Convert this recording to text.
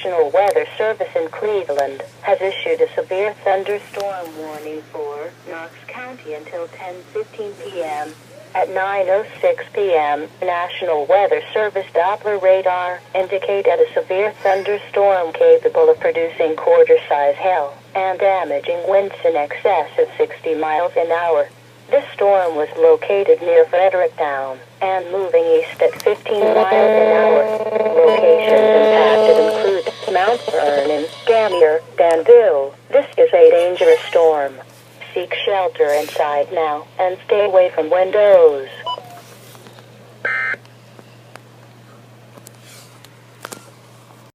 National Weather Service in Cleveland has issued a severe thunderstorm warning for Knox County until 10:15 p.m. At 9:06 p.m., National Weather Service Doppler radar indicated a severe thunderstorm capable of producing quarter-size hail and damaging winds in excess of 60 miles an hour. This storm was located near Fredericktown and moving east at 15 miles an hour. Locations impacted include Mount Vernon, Gambier, Danville. This is a dangerous storm. Seek shelter inside now and stay away from windows.